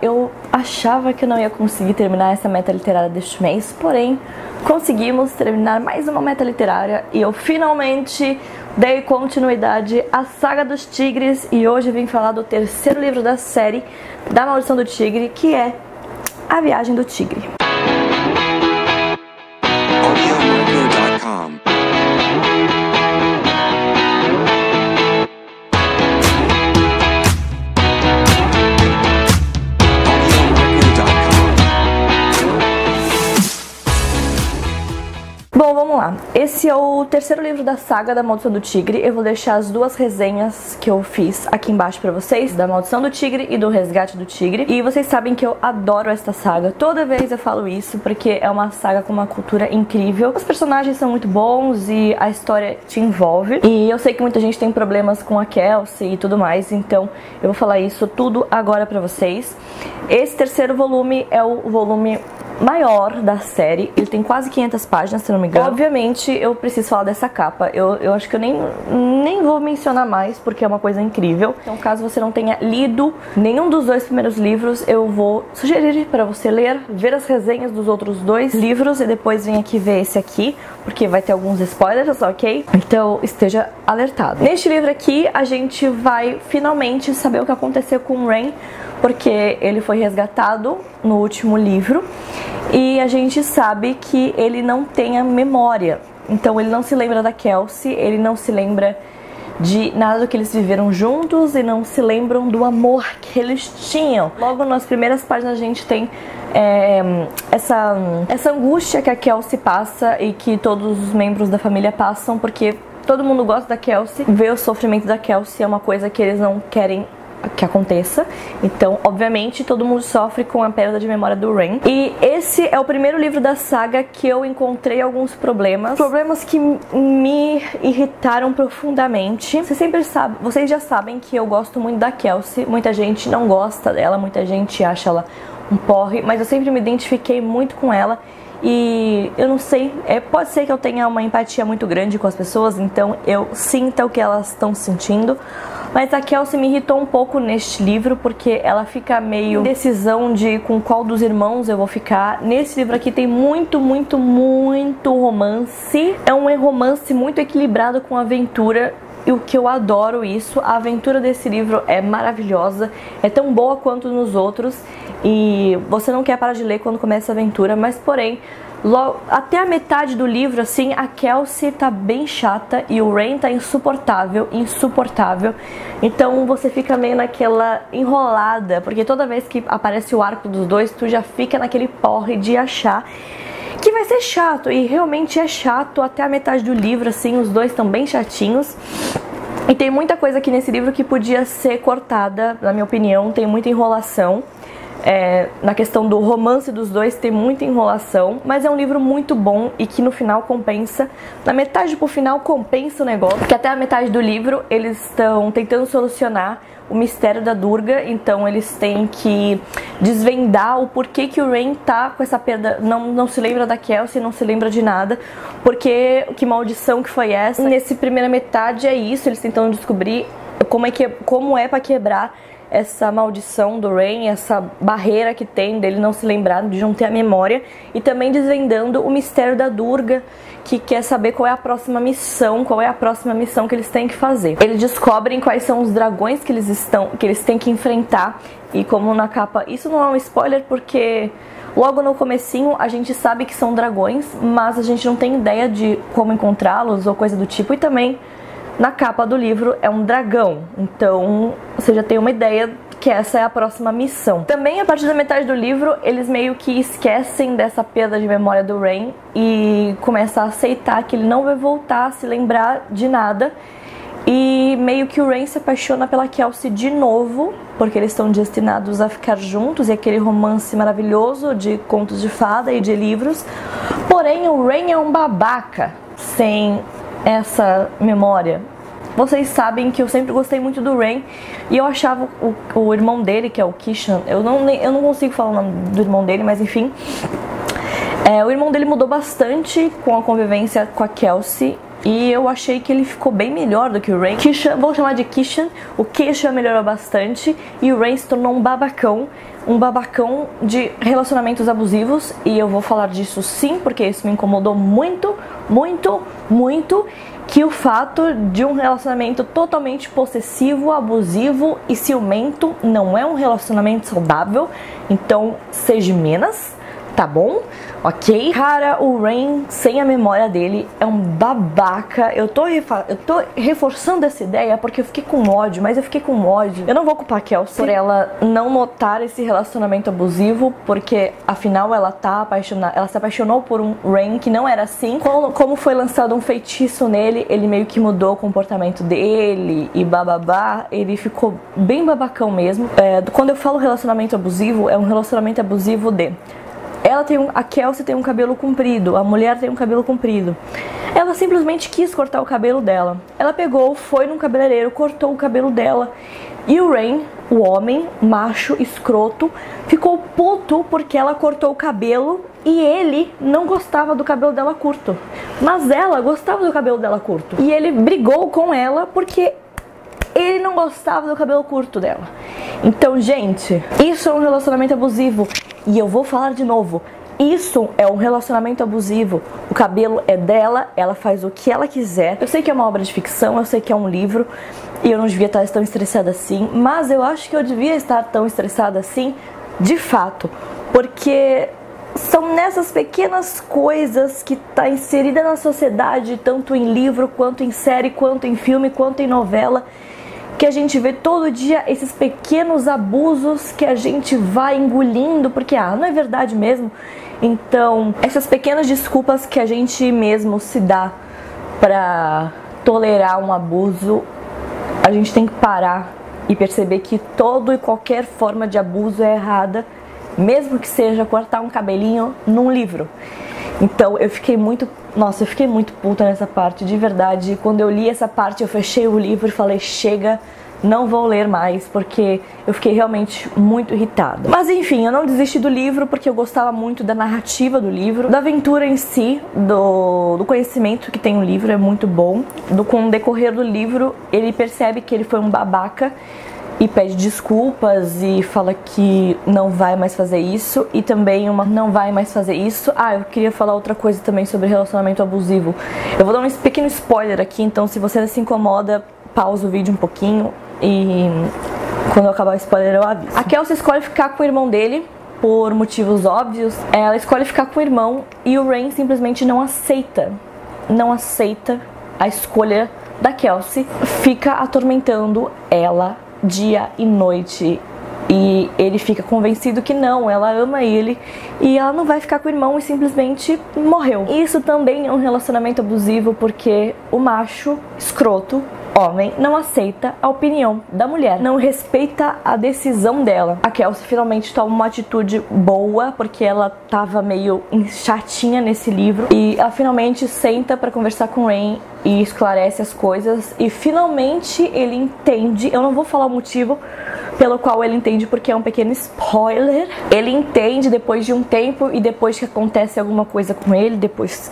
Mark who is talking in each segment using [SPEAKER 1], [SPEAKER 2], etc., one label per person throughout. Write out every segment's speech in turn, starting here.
[SPEAKER 1] Eu achava que eu não ia conseguir terminar essa meta literária deste mês, porém conseguimos terminar mais uma meta literária e eu finalmente dei continuidade à Saga dos Tigres e hoje vim falar do terceiro livro da série da Maldição do Tigre, que é A Viagem do Tigre. Bom, vamos lá. Esse é o terceiro livro da saga da Maldição do Tigre. Eu vou deixar as duas resenhas que eu fiz aqui embaixo pra vocês, da Maldição do Tigre e do Resgate do Tigre. E vocês sabem que eu adoro esta saga. Toda vez eu falo isso porque é uma saga com uma cultura incrível. Os personagens são muito bons e a história te envolve. E eu sei que muita gente tem problemas com a Kelsey e tudo mais, então eu vou falar isso tudo agora pra vocês. Esse terceiro volume é o volume maior da série, ele tem quase 500 páginas, se não me engano. Obviamente eu preciso falar dessa capa, eu acho que eu nem vou mencionar mais, porque é uma coisa incrível. Então, caso você não tenha lido nenhum dos dois primeiros livros, eu vou sugerir para você ler, ver as resenhas dos outros dois livros e depois vir aqui ver esse aqui, porque vai ter alguns spoilers, ok? Então esteja alertado. Neste livro aqui, a gente vai finalmente saber o que aconteceu com o Rain, porque ele foi resgatado no último livro e a gente sabe que ele não tem a memória. Então ele não se lembra da Kelsey, ele não se lembra de nada do que eles viveram juntos e não se lembram do amor que eles tinham. Logo nas primeiras páginas a gente tem essa angústia que a Kelsey passa e que todos os membros da família passam, porque todo mundo gosta da Kelsey. Ver o sofrimento da Kelsey é uma coisa que eles não querem que aconteça, então obviamente todo mundo sofre com a perda de memória do Rain. E esse é o primeiro livro da saga que eu encontrei alguns problemas que me irritaram profundamente. Vocês já sabem que eu gosto muito da Kelsey, muita gente não gosta dela, muita gente acha ela um porre, mas eu sempre me identifiquei muito com ela. E eu não sei, pode ser que eu tenha uma empatia muito grande com as pessoas, então eu sinta o que elas estão sentindo. Mas a Kelsey me irritou um pouco neste livro, porque ela fica meio indecisão de com qual dos irmãos eu vou ficar. Nesse livro aqui tem muito romance. É um romance muito equilibrado com aventura. E o que eu adoro isso, a aventura desse livro é maravilhosa, é tão boa quanto nos outros e você não quer parar de ler quando começa a aventura, mas porém, até a metade do livro, assim, a Kelsey tá bem chata e o Rain tá insuportável, então você fica meio naquela enrolada, porque toda vez que aparece o arco dos dois, tu já fica naquele porre de achar que vai ser chato, e realmente é chato até a metade do livro, assim, os dois estão bem chatinhos. E tem muita coisa aqui nesse livro que podia ser cortada, na minha opinião, tem muita enrolação. Na questão do romance dos dois tem muita enrolação, mas é um livro muito bom e que no final compensa. Na metade pro final compensa o negócio, porque até a metade do livro eles estão tentando solucionar o mistério da Durga, então eles têm que desvendar o porquê que o Rain tá com essa perda, não se lembra da Kelsey, não se lembra de nada, porque que maldição que foi essa. Nessa primeira metade é isso, eles tentando descobrir como é pra quebrar essa maldição do Rain, essa barreira que tem dele não se lembrar, de não ter a memória, e também desvendando o mistério da Durga, que quer saber qual é a próxima missão que eles têm que fazer. Eles descobrem quais são os dragões que eles têm que enfrentar, e como na capa, isso não é um spoiler porque logo no comecinho a gente sabe que são dragões, mas a gente não tem ideia de como encontrá-los ou coisa do tipo, e também na capa do livro é um dragão, então você já tem uma ideia que essa é a próxima missão. Também a partir da metade do livro eles meio que esquecem dessa perda de memória do Rain e começam a aceitar que ele não vai voltar a se lembrar de nada, e meio que o Rain se apaixona pela Kelsey de novo, porque eles estão destinados a ficar juntos, e aquele romance maravilhoso de contos de fada e de livros. Porém o Rain é um babaca sem essa memória. Vocês sabem que eu sempre gostei muito do Rain, e eu achava o irmão dele, que é o Kishan, eu não consigo falar o nome do irmão dele, mas enfim, o irmão dele mudou bastante com a convivência com a Kelsey, e eu achei que ele ficou bem melhor do que o Rain. Vou chamar de Kishan. O Kishan melhorou bastante e o Rain se tornou um babacão de relacionamentos abusivos, e eu vou falar disso sim, porque isso me incomodou muito, muito, muito, que o fato de um relacionamento totalmente possessivo, abusivo e ciumento não é um relacionamento saudável, então seja menos, tá bom? Ok? Cara, o Rain, sem a memória dele, é um babaca. Eu tô reforçando essa ideia porque eu fiquei com ódio, mas eu fiquei com ódio. Eu não vou culpar a Kelsey por ela não notar esse relacionamento abusivo, porque afinal ela se apaixonou por um Rain que não era assim. Como foi lançado um feitiço nele, ele meio que mudou o comportamento dele e bababá, ele ficou bem babacão mesmo. Quando eu falo relacionamento abusivo, é um relacionamento abusivo de... A Kelsey tem um cabelo comprido, a mulher tem um cabelo comprido. Ela simplesmente quis cortar o cabelo dela. Ela pegou, foi num cabeleireiro, cortou o cabelo dela. E o Rain, o homem, macho, escroto, ficou puto porque ela cortou o cabelo e ele não gostava do cabelo dela curto. Mas ela gostava do cabelo dela curto. E ele brigou com ela porque ele não gostava do cabelo curto dela. Então, gente, isso é um relacionamento abusivo. E eu vou falar de novo, isso é um relacionamento abusivo. O cabelo é dela, ela faz o que ela quiser. Eu sei que é uma obra de ficção, eu sei que é um livro e eu não devia estar tão estressada assim, mas eu acho que eu devia estar tão estressada assim, de fato, porque são nessas pequenas coisas que tá inserida na sociedade, tanto em livro, quanto em série, quanto em filme, quanto em novela, que a gente vê todo dia esses pequenos abusos que a gente vai engolindo, porque não é verdade mesmo. Então, essas pequenas desculpas que a gente mesmo se dá pra tolerar um abuso, a gente tem que parar e perceber que toda e qualquer forma de abuso é errada, mesmo que seja cortar um cabelinho num livro. Então eu fiquei muito puta nessa parte, de verdade. Quando eu li essa parte, eu fechei o livro e falei, chega, não vou ler mais, porque eu fiquei realmente muito irritada. Mas enfim, eu não desisti do livro porque eu gostava muito da narrativa do livro, da aventura em si, do conhecimento que tem o livro, é muito bom. Com o decorrer do livro, ele percebe que ele foi um babaca e pede desculpas e fala que não vai mais fazer isso, e também não vai mais fazer isso. Eu queria falar outra coisa também sobre relacionamento abusivo. Eu vou dar um pequeno spoiler aqui, então se você se incomoda, pausa o vídeo um pouquinho e quando eu acabar o spoiler eu aviso. A Kelsey escolhe ficar com o irmão dele por motivos óbvios. Ela escolhe ficar com o irmão e o Rain simplesmente não aceita a escolha da Kelsey, fica atormentando ela dia e noite, e ele fica convencido que não, ela ama ele e ela não vai ficar com o irmão, e simplesmente morreu. Isso também é um relacionamento abusivo, porque o macho escroto, homem, não aceita a opinião da mulher, não respeita a decisão dela. A Kelsey finalmente toma uma atitude boa, porque ela tava meio chatinha nesse livro, e ela finalmente senta pra conversar com o Rain e esclarece as coisas, e finalmente ele entende. Eu não vou falar o motivo pelo qual ele entende, porque é um pequeno spoiler. Ele entende depois de um tempo, e depois que acontece alguma coisa com ele, depois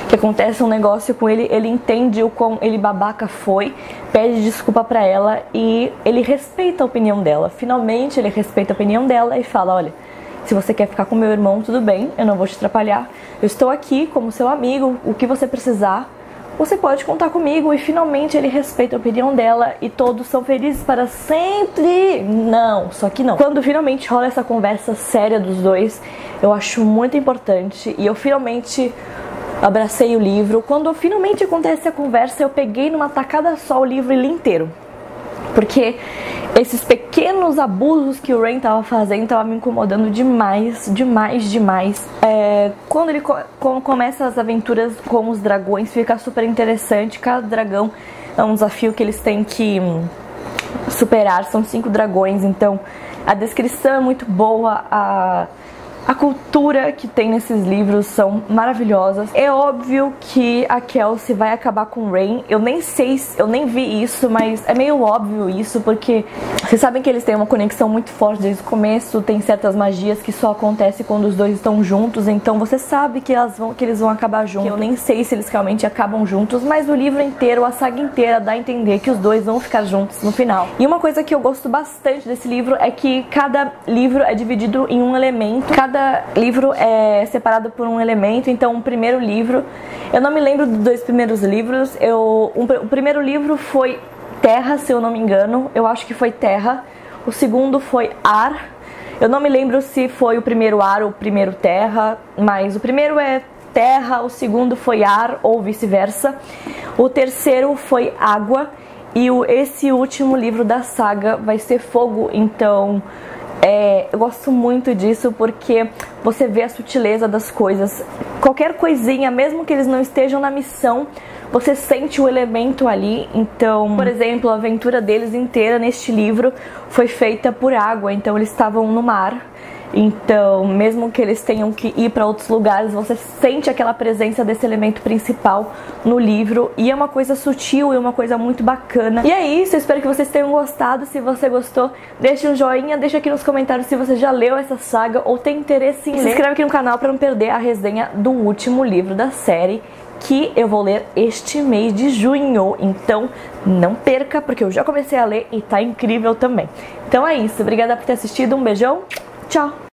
[SPEAKER 1] que acontece um negócio com ele, ele entende o quão ele babaca foi, pede desculpa pra ela e ele respeita a opinião dela. Finalmente ele respeita a opinião dela e fala, olha, se você quer ficar com meu irmão, tudo bem, eu não vou te atrapalhar, eu estou aqui como seu amigo, o que você precisar, você pode contar comigo. E finalmente ele respeita a opinião dela e todos são felizes para sempre. Não, só que não. Quando finalmente rola essa conversa séria dos dois, eu acho muito importante, e eu finalmente abracei o livro. Quando finalmente acontece a conversa, eu peguei numa tacada só o livro e li inteiro, porque esses pequenos abusos que o Rain tava fazendo tava me incomodando demais, demais. Quando começa as aventuras com os dragões, fica super interessante. Cada dragão é um desafio que eles têm que superar. São 5 dragões, então a descrição é muito boa, A cultura que tem nesses livros são maravilhosas. É óbvio que a Kelsey vai acabar com o Rain. Eu nem sei, eu nem vi isso, mas é meio óbvio isso, porque vocês sabem que eles têm uma conexão muito forte desde o começo. Tem certas magias que só acontecem quando os dois estão juntos, então você sabe que eles vão acabar juntos. Eu nem sei se eles realmente acabam juntos, mas o livro inteiro, a saga inteira, dá a entender que os dois vão ficar juntos no final. E uma coisa que eu gosto bastante desse livro é que cada livro é dividido em um elemento. Cada livro é separado por um elemento. Então o primeiro livro, eu não me lembro dos dois primeiros livros. O primeiro livro foi Terra, se eu não me engano. Eu acho que foi Terra. O segundo foi Ar. Eu não me lembro se foi o primeiro Ar ou o primeiro Terra, mas o primeiro é Terra, o segundo foi Ar ou vice-versa. O terceiro foi Água. E esse último livro da saga vai ser Fogo. Então eu gosto muito disso porque você vê a sutileza das coisas. Qualquer coisinha, mesmo que eles não estejam na missão, você sente o elemento ali. Então, por exemplo, a aventura deles inteira neste livro foi feita por água. Então eles estavam no mar. Então, mesmo que eles tenham que ir para outros lugares, você sente aquela presença desse elemento principal no livro. E é uma coisa sutil e uma coisa muito bacana. E é isso, eu espero que vocês tenham gostado. Se você gostou, deixe um joinha, deixa aqui nos comentários se você já leu essa saga ou tem interesse em ler. Se inscreve aqui no canal para não perder a resenha do último livro da série, que eu vou ler este mês de junho. Então não perca, porque eu já comecei a ler e tá incrível também. Então é isso, obrigada por ter assistido, um beijão, tchau!